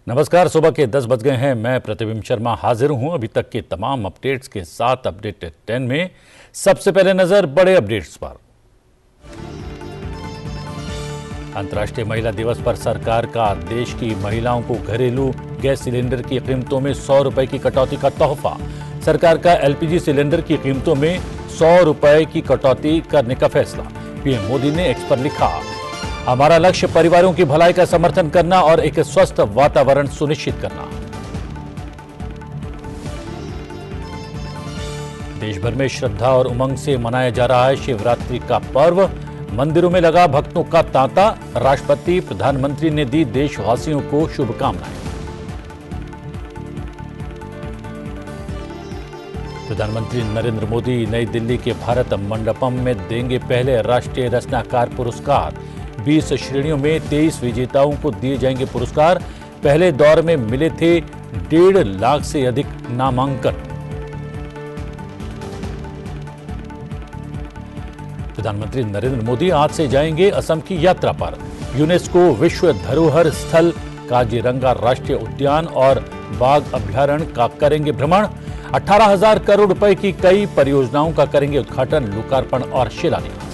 नमस्कार, सुबह के 10 बज गए हैं। मैं प्रतिबिंब शर्मा हाजिर हूं अभी तक के तमाम अपडेट्स के साथ। अपडेट 10 में सबसे पहले नजर बड़े अपडेट्स पर। अंतर्राष्ट्रीय महिला दिवस पर सरकार का देश की महिलाओं को घरेलू गैस सिलेंडर की कीमतों में 100 रुपए की कटौती का तोहफा। सरकार का एलपीजी सिलेंडर की कीमतों में 100 रुपए की कटौती करने का फैसला। पीएम मोदी ने एक्स पर लिखा, हमारा लक्ष्य परिवारों की भलाई का समर्थन करना और एक स्वस्थ वातावरण सुनिश्चित करना। देश भर में श्रद्धा और उमंग से मनाया जा रहा है शिवरात्रि का पर्व। मंदिरों में लगा भक्तों का तांता। राष्ट्रपति प्रधानमंत्री ने दी देशवासियों को शुभकामनाएं। प्रधानमंत्री नरेंद्र मोदी नई दिल्ली के भारत मंडपम में देंगे पहले राष्ट्रीय रचनाकार पुरस्कार। 20 श्रेणियों में 23 विजेताओं को दिए जाएंगे पुरस्कार। पहले दौर में मिले थे 1.5 लाख से अधिक नामांकन। प्रधानमंत्री नरेंद्र मोदी आज से जाएंगे असम की यात्रा पर। यूनेस्को विश्व धरोहर स्थल काजीरंगा राष्ट्रीय उद्यान और बाघ अभ्यारण्य का करेंगे भ्रमण। 18,000 करोड़ रुपए की कई परियोजनाओं का करेंगे उद्घाटन, लोकार्पण और शिलान्यास।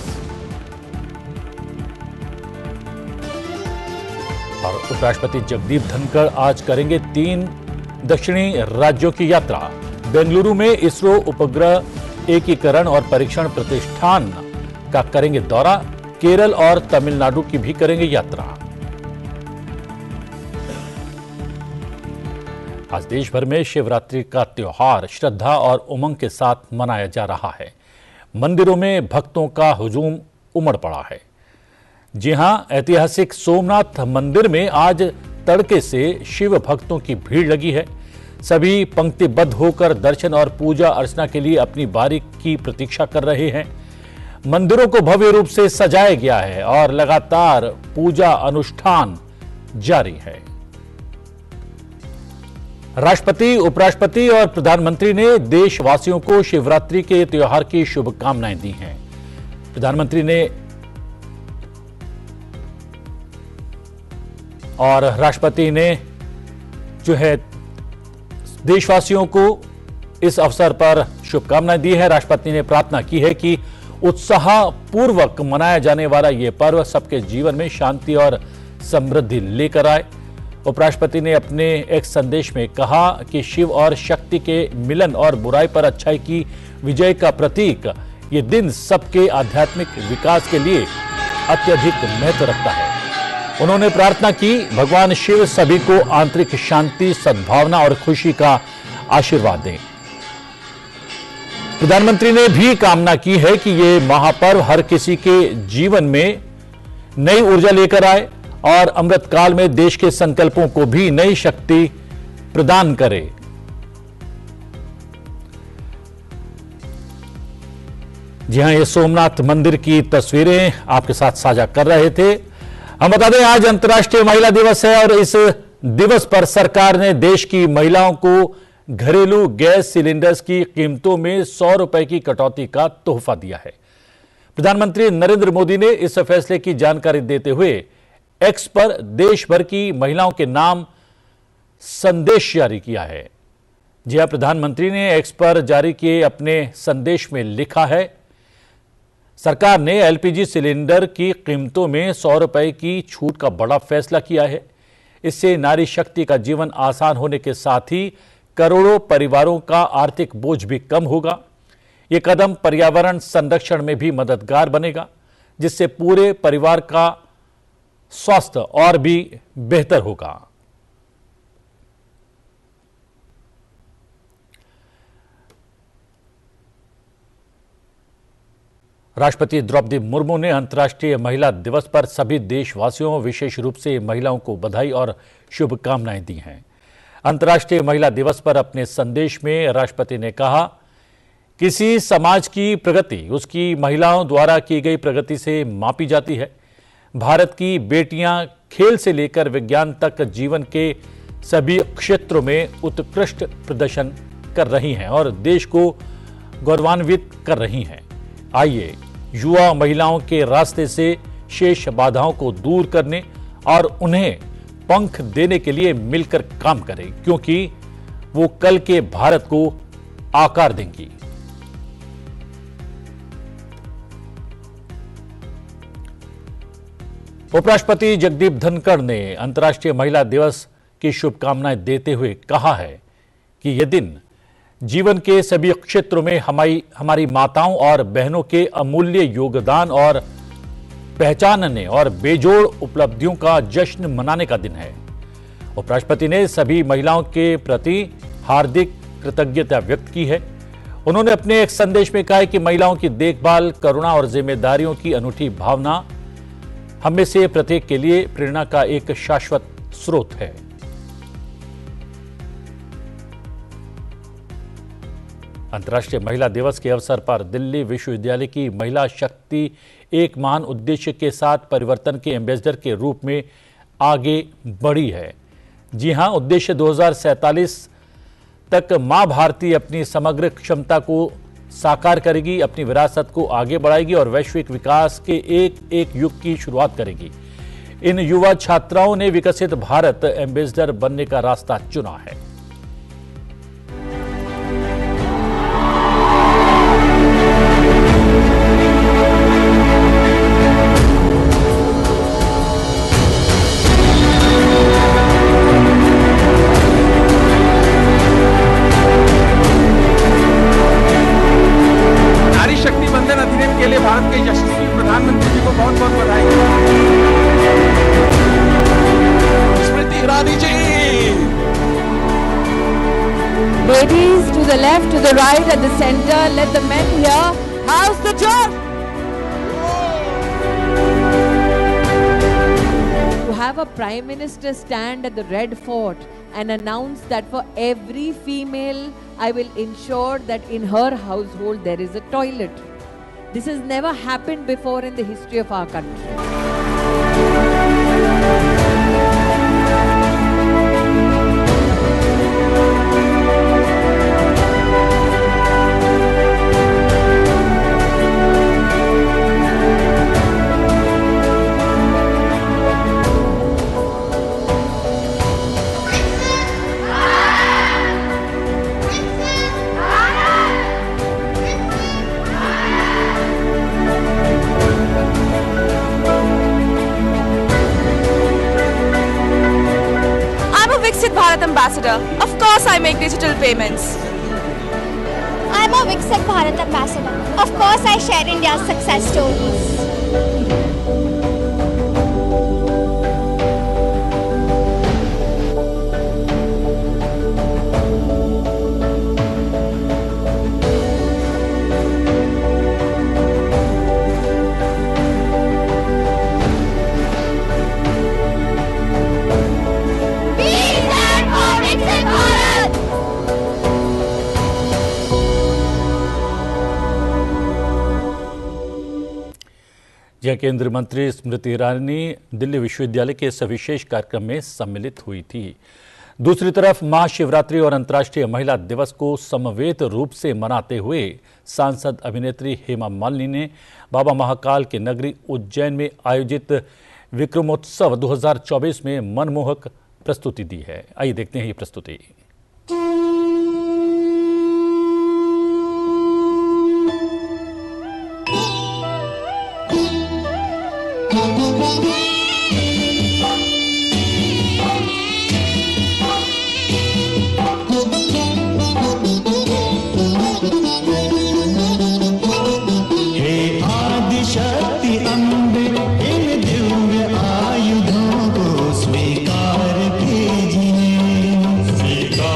और उपराष्ट्रपति जगदीप धनखड़ आज करेंगे 3 दक्षिणी राज्यों की यात्रा। बेंगलुरु में इसरो उपग्रह एकीकरण और परीक्षण प्रतिष्ठान का करेंगे दौरा। केरल और तमिलनाडु की भी करेंगे यात्रा। आज देश भर में शिवरात्रि का त्योहार श्रद्धा और उमंग के साथ मनाया जा रहा है। मंदिरों में भक्तों का हुजूम उमड़ पड़ा है। जी हां, ऐतिहासिक सोमनाथ मंदिर में आज तड़के से शिव भक्तों की भीड़ लगी है। सभी पंक्तिबद्ध होकर दर्शन और पूजा अर्चना के लिए अपनी बारी की प्रतीक्षा कर रहे हैं। मंदिरों को भव्य रूप से सजाया गया है और लगातार पूजा अनुष्ठान जारी है। राष्ट्रपति, उपराष्ट्रपति और प्रधानमंत्री ने देशवासियों को शिवरात्रि के त्योहार की शुभकामनाएं दी हैं। प्रधानमंत्री ने और राष्ट्रपति ने जो है देशवासियों को इस अवसर पर शुभकामनाएं दी है। राष्ट्रपति ने प्रार्थना की है कि उत्साहपूर्वक मनाया जाने वाला यह पर्व सबके जीवन में शांति और समृद्धि लेकर आए। उपराष्ट्रपति ने अपने एक संदेश में कहा कि शिव और शक्ति के मिलन और बुराई पर अच्छाई की विजय का प्रतीक ये दिन सबके आध्यात्मिक विकास के लिए अत्यधिक महत्व रखता है। उन्होंने प्रार्थना की, भगवान शिव सभी को आंतरिक शांति, सद्भावना और खुशी का आशीर्वाद दें। प्रधानमंत्री ने भी कामना की है कि ये महापर्व हर किसी के जीवन में नई ऊर्जा लेकर आए और अमृतकाल में देश के संकल्पों को भी नई शक्ति प्रदान करे। जी हां, ये सोमनाथ मंदिर की तस्वीरें आपके साथ साझा कर रहे थे। हम बता दें, आज अंतर्राष्ट्रीय महिला दिवस है और इस दिवस पर सरकार ने देश की महिलाओं को घरेलू गैस सिलेंडर्स की कीमतों में 100 रुपए की कटौती का तोहफा दिया है। प्रधानमंत्री नरेंद्र मोदी ने इस फैसले की जानकारी देते हुए एक्स पर देश भर की महिलाओं के नाम संदेश जारी किया है। जी हां, प्रधानमंत्री ने एक्स पर जारी किए अपने संदेश में लिखा है, सरकार ने एलपीजी सिलेंडर की कीमतों में 100 रुपए की छूट का बड़ा फैसला किया है। इससे नारी शक्ति का जीवन आसान होने के साथ ही करोड़ों परिवारों का आर्थिक बोझ भी कम होगा। यह कदम पर्यावरण संरक्षण में भी मददगार बनेगा, जिससे पूरे परिवार का स्वास्थ्य और भी बेहतर होगा। राष्ट्रपति द्रौपदी मुर्मू ने अंतर्राष्ट्रीय महिला दिवस पर सभी देशवासियों, विशेष रूप से महिलाओं को बधाई और शुभकामनाएं दी हैं। अंतर्राष्ट्रीय महिला दिवस पर अपने संदेश में राष्ट्रपति ने कहा, किसी समाज की प्रगति उसकी महिलाओं द्वारा की गई प्रगति से मापी जाती है। भारत की बेटियां खेल से लेकर विज्ञान तक जीवन के सभी क्षेत्रों में उत्कृष्ट प्रदर्शन कर रही हैं और देश को गौरवान्वित कर रही हैं। आइए युवा महिलाओं के रास्ते से शेष बाधाओं को दूर करने और उन्हें पंख देने के लिए मिलकर काम करें, क्योंकि वो कल के भारत को आकार देंगी। उपराष्ट्रपति जगदीप धनखड़ ने अंतर्राष्ट्रीय महिला दिवस की शुभकामनाएं देते हुए कहा है कि यह दिन जीवन के सभी क्षेत्रों में हमारी माताओं और बहनों के अमूल्य योगदान और पहचानने और बेजोड़ उपलब्धियों का जश्न मनाने का दिन है। उपराष्ट्रपति ने सभी महिलाओं के प्रति हार्दिक कृतज्ञता व्यक्त की है। उन्होंने अपने एक संदेश में कहा है कि महिलाओं की देखभाल, करुणा और जिम्मेदारियों की अनूठी भावना हम में से प्रत्येक के लिए प्रेरणा का एक शाश्वत स्रोत है। अंतर्राष्ट्रीय महिला दिवस के अवसर पर दिल्ली विश्वविद्यालय की महिला शक्ति एक महान उद्देश्य के साथ परिवर्तन के एम्बेसडर के रूप में आगे बढ़ी है। जी हां, उद्देश्य 2047 तक मां भारती अपनी समग्र क्षमता को साकार करेगी, अपनी विरासत को आगे बढ़ाएगी और वैश्विक विकास के एक एक युग की शुरुआत करेगी। इन युवा छात्राओं ने विकसित भारत एम्बेसडर बनने का रास्ता चुना है। के लिए भारत के यशस्वी प्रधानमंत्री जी को बहुत बहुत बधाई। Smriti Irani ji. Ladies to the left, to the right, at the center, let the men hear. How's the job? To have a Prime Minister stand at the Red Fort and announce that for every female, I will ensure that in her household there is a toilet. This has never happened before in the history of our country. Bharat ambassador. Of course I make digital payments. I'm a Viksit Bharat ambassador. Of course I share India's success stories. यह केंद्रीय मंत्री स्मृति ईरानी दिल्ली विश्वविद्यालय के इस विशेष कार्यक्रम में सम्मिलित हुई थी। दूसरी तरफ महाशिवरात्रि और अंतर्राष्ट्रीय महिला दिवस को समवेत रूप से मनाते हुए सांसद अभिनेत्री हेमा मालिनी ने बाबा महाकाल के नगरी उज्जैन में आयोजित विक्रमोत्सव 2024 में मनमोहक प्रस्तुति दी है। आइए देखते हैं ये प्रस्तुति। स्वीकार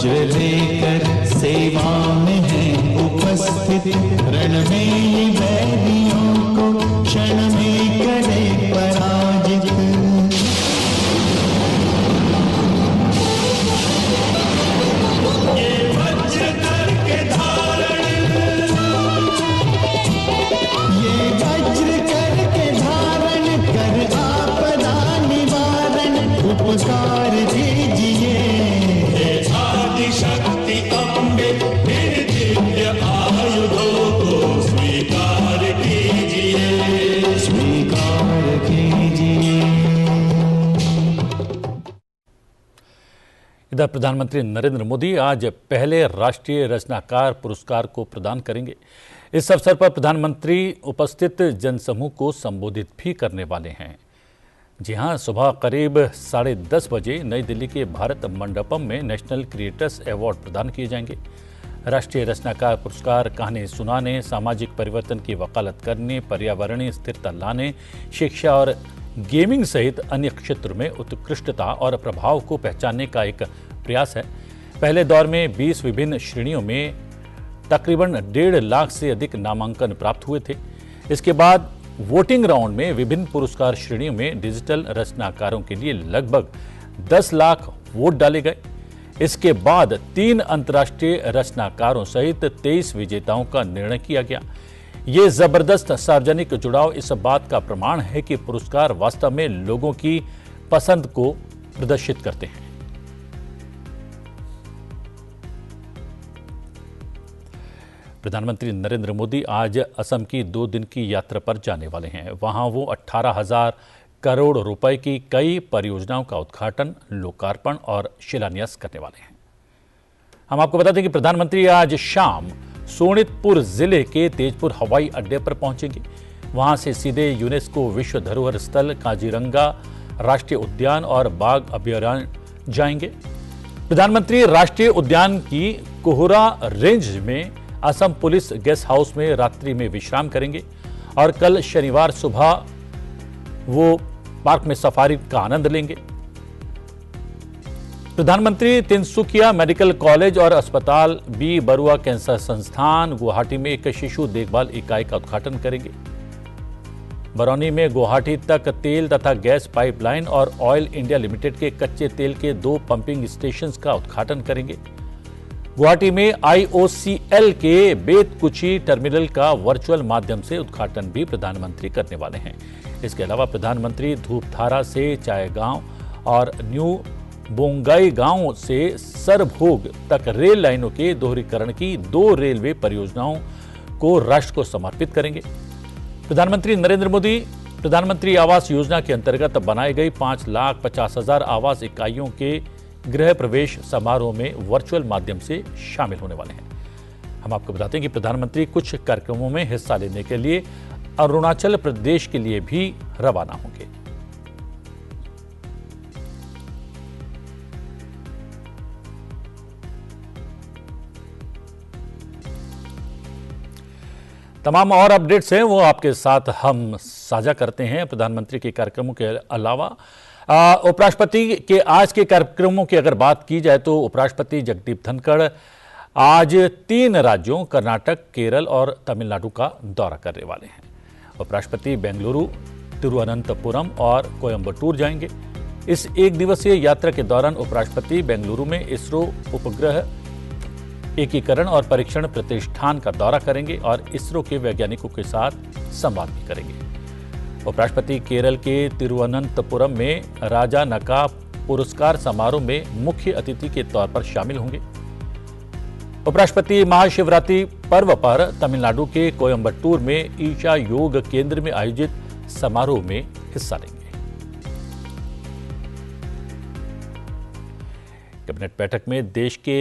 वज्र लेकर सेवा में है उपस्थित, रण में ये वैरियों को क्षण में करे पराजित। ये वज्र करके धारण, ये वज्र करके धारण कर आपदा निवारण उपकार दीजिए। शक्ति अम्बे दिव्य आयुधों को स्वीकार कीजिए, स्वीकार कीजिए। इधर प्रधानमंत्री नरेंद्र मोदी आज पहले राष्ट्रीय रचनाकार पुरस्कार को प्रदान करेंगे। इस अवसर पर प्रधानमंत्री उपस्थित जनसमूह को संबोधित भी करने वाले हैं। जी हां, सुबह करीब 10:30 बजे नई दिल्ली के भारत मंडपम में नेशनल क्रिएटर्स अवार्ड प्रदान किए जाएंगे। राष्ट्रीय रचनाकार पुरस्कार कहानी सुनाने, सामाजिक परिवर्तन की वकालत करने, पर्यावरणीय स्थिरता लाने, शिक्षा और गेमिंग सहित अन्य क्षेत्रों में उत्कृष्टता और प्रभाव को पहचानने का एक प्रयास है। पहले दौर में 20 विभिन्न श्रेणियों में तकरीबन 1.5 लाख से अधिक नामांकन प्राप्त हुए थे। इसके बाद वोटिंग राउंड में विभिन्न पुरस्कार श्रेणियों में डिजिटल रचनाकारों के लिए लगभग 10 लाख वोट डाले गए। इसके बाद 3 अंतर्राष्ट्रीय रचनाकारों सहित 23 विजेताओं का निर्णय किया गया। ये जबरदस्त सार्वजनिक जुड़ाव इस बात का प्रमाण है कि पुरस्कार वास्तव में लोगों की पसंद को प्रदर्शित करते हैं। प्रधानमंत्री नरेंद्र मोदी आज असम की 2 दिन की यात्रा पर जाने वाले हैं। वहां वो 18,000 करोड़ रुपए की कई परियोजनाओं का उद्घाटन, लोकार्पण और शिलान्यास करने वाले हैं। हम आपको बता दें कि प्रधानमंत्री आज शाम सोनितपुर जिले के तेजपुर हवाई अड्डे पर पहुंचेंगे। वहां से सीधे यूनेस्को विश्व धरोहर स्थल काजीरंगा राष्ट्रीय उद्यान और बाघ अभयारण्य जाएंगे। प्रधानमंत्री राष्ट्रीय उद्यान की कोहरा रेंज में असम पुलिस गेस्ट हाउस में रात्रि में विश्राम करेंगे और कल शनिवार सुबह वो पार्क में सफारी का आनंद लेंगे। प्रधानमंत्री तिनसुकिया मेडिकल कॉलेज और अस्पताल, बी बरुआ कैंसर संस्थान, गुवाहाटी में एक शिशु देखभाल इकाई का उद्घाटन करेंगे। बरौनी में गुवाहाटी तक तेल तथा गैस पाइपलाइन और ऑयल इंडिया लिमिटेड के कच्चे तेल के 2 पंपिंग स्टेशंस का उद्घाटन करेंगे। गुवाहाटी में IOCL के बेतकुची टर्मिनल का वर्चुअल माध्यम से उद्घाटन भी प्रधानमंत्री करने वाले हैं। इसके अलावा प्रधानमंत्री धूपधारा से चायगांव और न्यू बोंगाई गांव से सरभोग तक रेल लाइनों के दोहरीकरण की 2 रेलवे परियोजनाओं को राष्ट्र को समर्पित करेंगे। प्रधानमंत्री नरेंद्र मोदी प्रधानमंत्री आवास योजना के अंतर्गत बनाई गई 5,50,000 आवास इकाइयों के गृह प्रवेश समारोह में वर्चुअल माध्यम से शामिल होने वाले हैं। हम आपको बताते हैं कि प्रधानमंत्री कुछ कार्यक्रमों में हिस्सा लेने के लिए अरुणाचल प्रदेश के लिए भी रवाना होंगे। तमाम और अपडेट्स हैं वो आपके साथ हम साझा करते हैं। प्रधानमंत्री के कार्यक्रमों के अलावा उपराष्ट्रपति के आज के कार्यक्रमों की अगर बात की जाए तो उपराष्ट्रपति जगदीप धनखड़ आज 3 राज्यों कर्नाटक, केरल और तमिलनाडु का दौरा करने वाले हैं। उपराष्ट्रपति बेंगलुरु, तिरुवनंतपुरम और कोयम्बटूर जाएंगे। इस 1 दिवसीय यात्रा के दौरान उपराष्ट्रपति बेंगलुरु में इसरो उपग्रह एकीकरण और परीक्षण प्रतिष्ठान का दौरा करेंगे और इसरो के वैज्ञानिकों के साथ संवाद भी करेंगे। उपराष्ट्रपति केरल के तिरुवनंतपुरम में राजा नका पुरस्कार समारोह में मुख्य अतिथि के तौर पर शामिल होंगे। उपराष्ट्रपति महाशिवरात्रि पर्व पर तमिलनाडु के कोयम्बटूर में ईशा योग केंद्र में आयोजित समारोह में हिस्सा लेंगे। कैबिनेट बैठक में देश के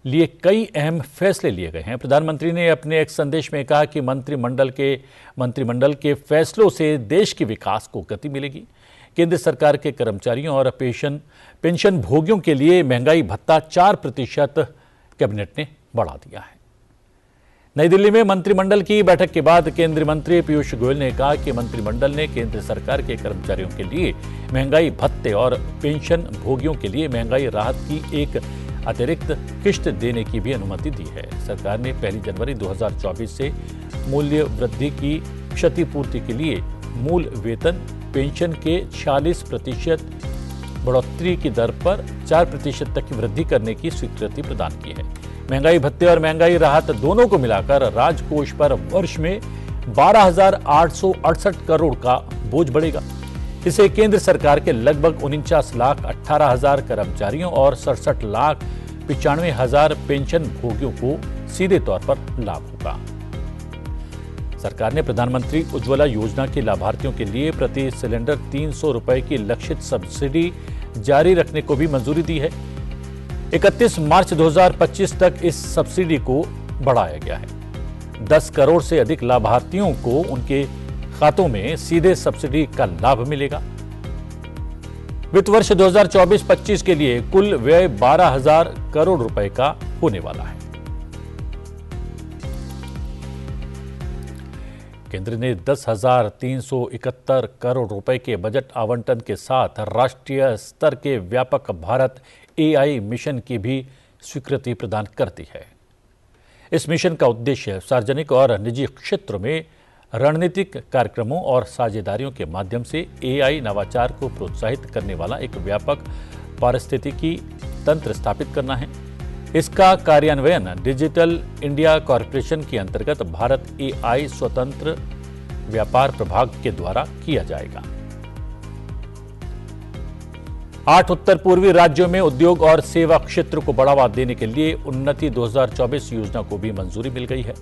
लिए कई अहम फैसले लिए गए हैं। प्रधानमंत्री ने अपने एक संदेश में कहा कि मंत्रिमंडल के फैसलों से देश के विकास को गति मिलेगी। केंद्र सरकार के कर्मचारियों और पेंशन भोगियों के लिए महंगाई भत्ता 4% कैबिनेट ने बढ़ा दिया है। नई दिल्ली में मंत्रिमंडल की बैठक के बाद केंद्रीय मंत्री पीयूष गोयल ने कहा कि मंत्रिमंडल ने केंद्र सरकार के कर्मचारियों के लिए महंगाई भत्ते और पेंशन भोगियों के लिए महंगाई राहत की एक अतिरिक्त किश्त देने की भी अनुमति दी है। सरकार ने 1 जनवरी 2024 से मूल्य वृद्धि की क्षतिपूर्ति के लिए मूल वेतन पेंशन के 46% बढ़ोतरी की दर पर 4% तक की वृद्धि करने की स्वीकृति प्रदान की है। महंगाई भत्ते और महंगाई राहत दोनों को मिलाकर राजकोष पर वर्ष में 12,868 करोड़ का बोझ बढ़ेगा। इसे केंद्र सरकार के लगभग 49,18,000 कर्मचारियों और 67,95,000 पेंशन भोगियों को सीधे तौर पर लाभ होगा। सरकार ने प्रधानमंत्री उज्ज्वला योजना के लाभार्थियों के लिए प्रति सिलेंडर 300 रुपए की लक्षित सब्सिडी जारी रखने को भी मंजूरी दी है। 31 मार्च 2025 तक इस सब्सिडी को बढ़ाया गया है। 10 करोड़ से अधिक लाभार्थियों को उनके खातों में सीधे सब्सिडी का लाभ मिलेगा। वित्त वर्ष 2024-25 के लिए कुल व्यय 12,000 करोड़ रुपए का होने वाला है। केंद्र ने 10,371 करोड़ रुपए के बजट आवंटन के साथ राष्ट्रीय स्तर के व्यापक भारत AI मिशन की भी स्वीकृति प्रदान कर दी है। इस मिशन का उद्देश्य सार्वजनिक और निजी क्षेत्र में रणनीतिक कार्यक्रमों और साझेदारियों के माध्यम से AI नवाचार को प्रोत्साहित करने वाला एक व्यापक पारिस्थितिकी तंत्र स्थापित करना है। इसका कार्यान्वयन डिजिटल इंडिया कॉरपोरेशन के अंतर्गत भारत AI स्वतंत्र व्यापार प्रभाग के द्वारा किया जाएगा। 8 उत्तर पूर्वी राज्यों में उद्योग और सेवा क्षेत्र को बढ़ावा देने के लिए उन्नति 2024 योजना को भी मंजूरी मिल गई है।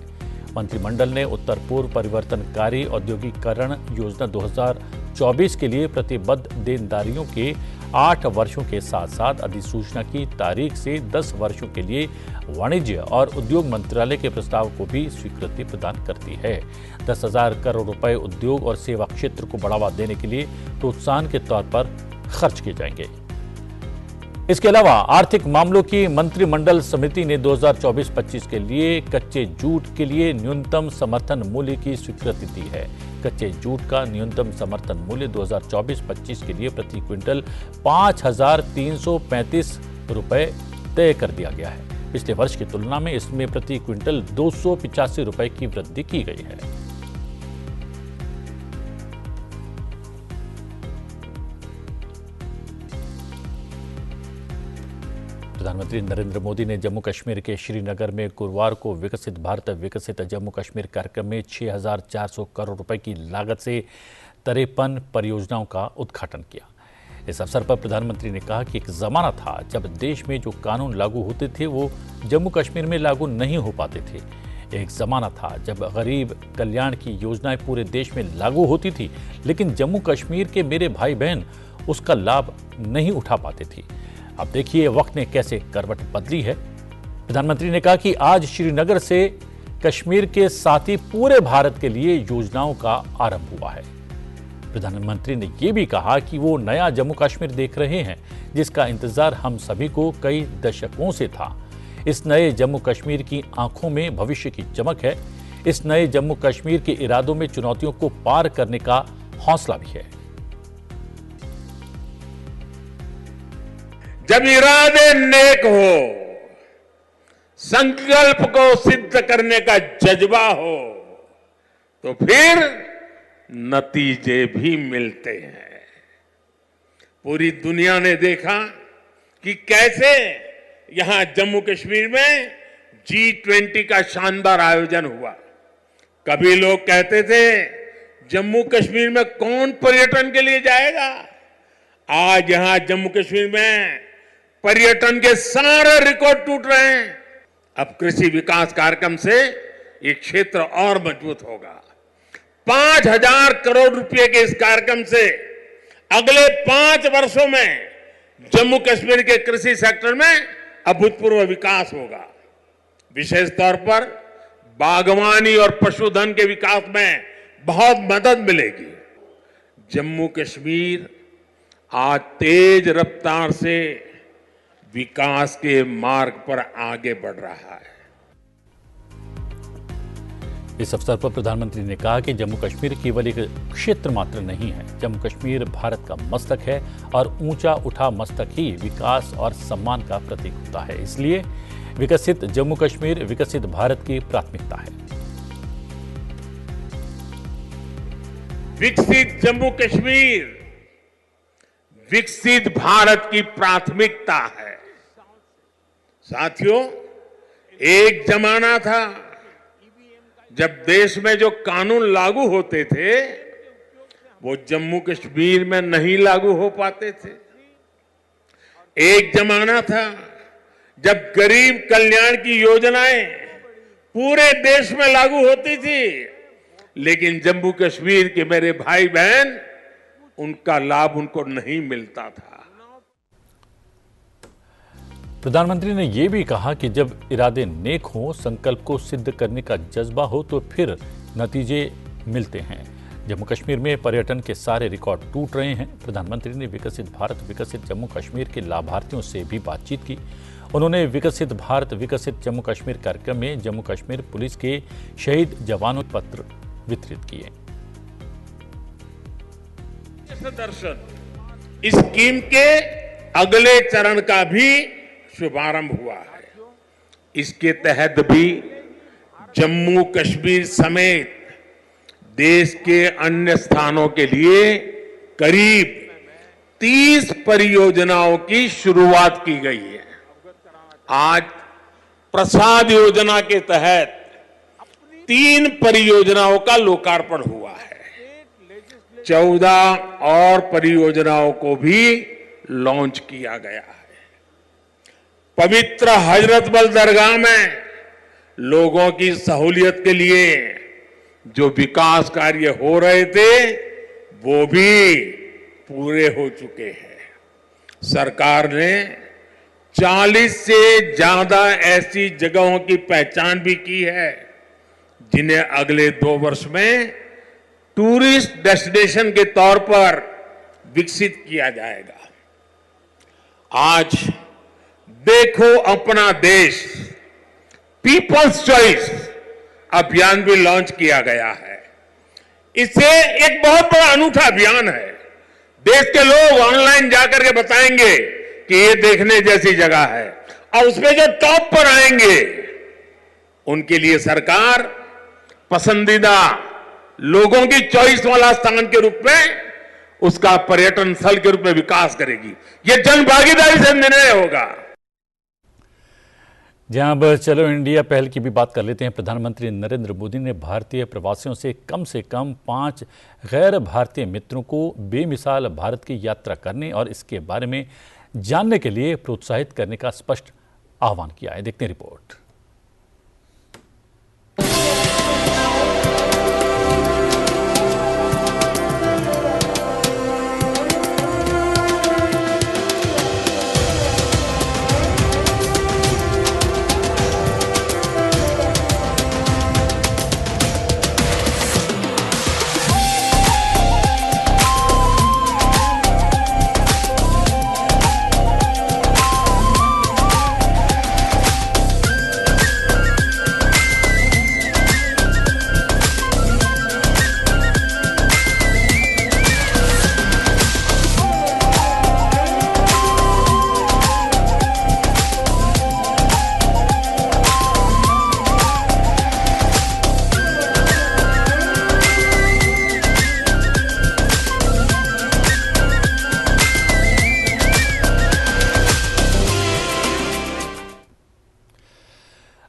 मंत्रिमंडल ने उत्तर पूर्व परिवर्तनकारी औद्योगिकरण योजना 2024 के लिए प्रतिबद्ध देनदारियों के 8 वर्षों के साथ साथ अधिसूचना की तारीख से 10 वर्षों के लिए वाणिज्य और उद्योग मंत्रालय के प्रस्ताव को भी स्वीकृति प्रदान करती है। 10,000 करोड़ रुपए उद्योग और सेवा क्षेत्र को बढ़ावा देने के लिए प्रोत्साहन के तौर पर खर्च किए जाएंगे। इसके अलावा आर्थिक मामलों की मंत्रिमंडल समिति ने 2024-25 के लिए कच्चे जूट के लिए न्यूनतम समर्थन मूल्य की स्वीकृति दी है। कच्चे जूट का न्यूनतम समर्थन मूल्य 2024-25 के लिए प्रति क्विंटल 5,335 रुपए तय कर दिया गया है। पिछले वर्ष की तुलना में इसमें प्रति क्विंटल 285 रुपए की वृद्धि की गई है। प्रधानमंत्री नरेंद्र मोदी ने जम्मू कश्मीर के श्रीनगर में गुरुवार को विकसित भारत विकसित जम्मू कश्मीर कार्यक्रम में 6,400 करोड़ रुपए की लागत से 53 परियोजनाओं का उद्घाटन किया। इस अवसर पर प्रधानमंत्री ने कहा कि एक जमाना था जब देश में जो कानून लागू होते थे वो जम्मू कश्मीर में लागू नहीं हो पाते थे। एक जमाना था जब गरीब कल्याण की योजनाएं पूरे देश में लागू होती थी, लेकिन जम्मू कश्मीर के मेरे भाई बहन उसका लाभ नहीं उठा पाते थे। अब देखिए वक्त ने कैसे करवट बदली है। प्रधानमंत्री ने कहा कि आज श्रीनगर से कश्मीर के साथ ही पूरे भारत के लिए योजनाओं का आरंभ हुआ है। प्रधानमंत्री ने यह भी कहा कि वो नया जम्मू कश्मीर देख रहे हैं जिसका इंतजार हम सभी को कई दशकों से था। इस नए जम्मू कश्मीर की आंखों में भविष्य की चमक है। इस नए जम्मू कश्मीर के इरादों में चुनौतियों को पार करने का हौसला भी है। जब इरादे नेक हो, संकल्प को सिद्ध करने का जज्बा हो, तो फिर नतीजे भी मिलते हैं। पूरी दुनिया ने देखा कि कैसे यहां जम्मू कश्मीर में G20 का शानदार आयोजन हुआ। कभी लोग कहते थे जम्मू कश्मीर में कौन पर्यटन के लिए जाएगा। आज यहां जम्मू कश्मीर में पर्यटन के सारे रिकॉर्ड टूट रहे हैं। अब कृषि विकास कार्यक्रम से ये क्षेत्र और मजबूत होगा। 5,000 करोड़ रुपए के इस कार्यक्रम से अगले 5 वर्षों में जम्मू कश्मीर के कृषि सेक्टर में अभूतपूर्व विकास होगा। विशेष तौर पर बागवानी और पशुधन के विकास में बहुत मदद मिलेगी। जम्मू कश्मीर आज तेज रफ्तार से विकास के मार्ग पर आगे बढ़ रहा है। इस अवसर पर प्रधानमंत्री ने कहा कि जम्मू कश्मीर केवल एक क्षेत्र मात्र नहीं है। जम्मू कश्मीर भारत का मस्तक है और ऊंचा उठा मस्तक ही विकास और सम्मान का प्रतीक होता है। इसलिए विकसित जम्मू कश्मीर विकसित भारत की प्राथमिकता है। विकसित जम्मू कश्मीर विकसित भारत की प्राथमिकता है। साथियों, एक जमाना था जब देश में जो कानून लागू होते थे वो जम्मू कश्मीर में नहीं लागू हो पाते थे। एक जमाना था जब गरीब कल्याण की योजनाएं पूरे देश में लागू होती थी, लेकिन जम्मू कश्मीर के मेरे भाई बहन उनका लाभ उनको नहीं मिलता था। प्रधानमंत्री ने यह भी कहा कि जब इरादे नेक हों, संकल्प को सिद्ध करने का जज्बा हो तो फिर नतीजे मिलते हैं। जम्मू कश्मीर में पर्यटन के सारे रिकॉर्ड टूट रहे हैं। प्रधानमंत्री ने विकसित भारत विकसित जम्मू कश्मीर के लाभार्थियों से भी बातचीत की। उन्होंने विकसित भारत विकसित जम्मू कश्मीर कार्यक्रम में जम्मू कश्मीर पुलिस के शहीद जवानों को पत्र वितरित किए। दर्शन स्कीम के अगले चरण का भी शुभारंभ हुआ है। इसके तहत भी जम्मू कश्मीर समेत देश के अन्य स्थानों के लिए करीब 30 परियोजनाओं की शुरुआत की गई है। आज प्रसाद योजना के तहत 3 परियोजनाओं का लोकार्पण हुआ है। 14 और परियोजनाओं को भी लॉन्च किया गया है। पवित्र हजरतबल दरगाह में लोगों की सहूलियत के लिए जो विकास कार्य हो रहे थे वो भी पूरे हो चुके हैं। सरकार ने 40 से ज्यादा ऐसी जगहों की पहचान भी की है जिन्हें अगले 2 वर्ष में टूरिस्ट डेस्टिनेशन के तौर पर विकसित किया जाएगा। आज देखो अपना देश पीपल्स चॉइस अभियान भी लॉन्च किया गया है। इससे एक बहुत बड़ा अनूठा अभियान है। देश के लोग ऑनलाइन जाकर के बताएंगे कि ये देखने जैसी जगह है, और उसमें जो टॉप पर आएंगे उनके लिए सरकार पसंदीदा लोगों की चॉइस वाला स्थान के रूप में उसका पर्यटन स्थल के रूप में विकास करेगी। यह जन भागीदारी से निर्णय होगा। जहां अब चलो इंडिया पहल की भी बात कर लेते हैं। प्रधानमंत्री नरेंद्र मोदी ने भारतीय प्रवासियों से कम 5 गैर भारतीय मित्रों को बेमिसाल भारत की यात्रा करने और इसके बारे में जानने के लिए प्रोत्साहित करने का स्पष्ट आह्वान किया है। देखते हैं रिपोर्ट।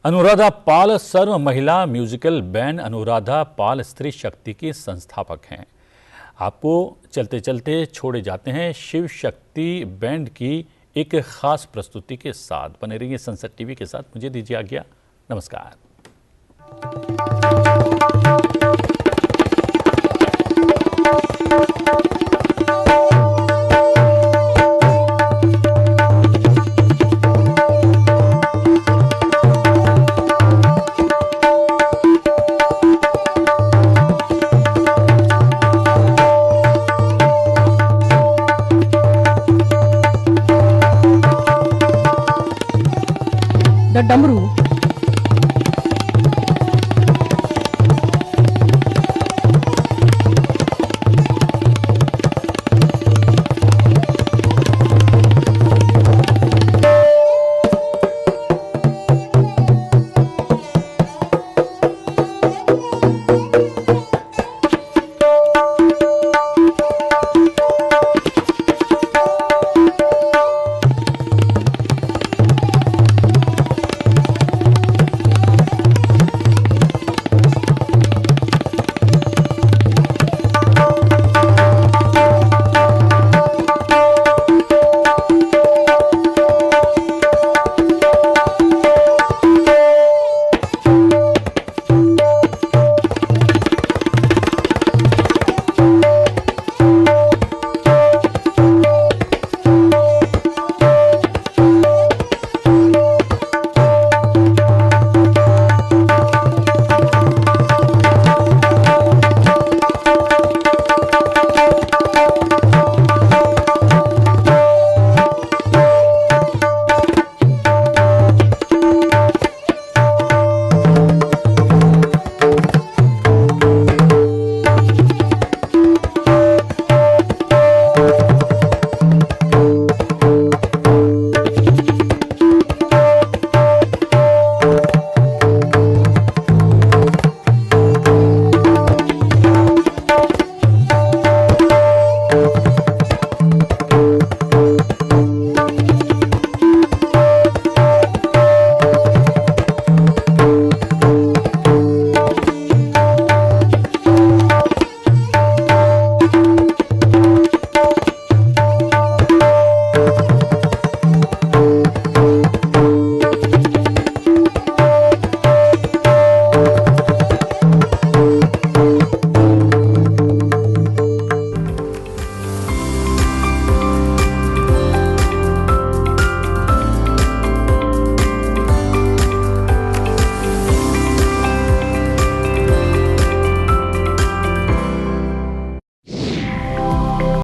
अनुराधा पाल सर्व महिला म्यूजिकल बैंड अनुराधा पाल स्त्री शक्ति की संस्थापक हैं। आपको चलते चलते छोड़े जाते हैं शिव शक्ति बैंड की एक खास प्रस्तुति के साथ। बने रहिए संसद टीवी के साथ। मुझे दीजिए आज्ञा। नमस्कार। The Damru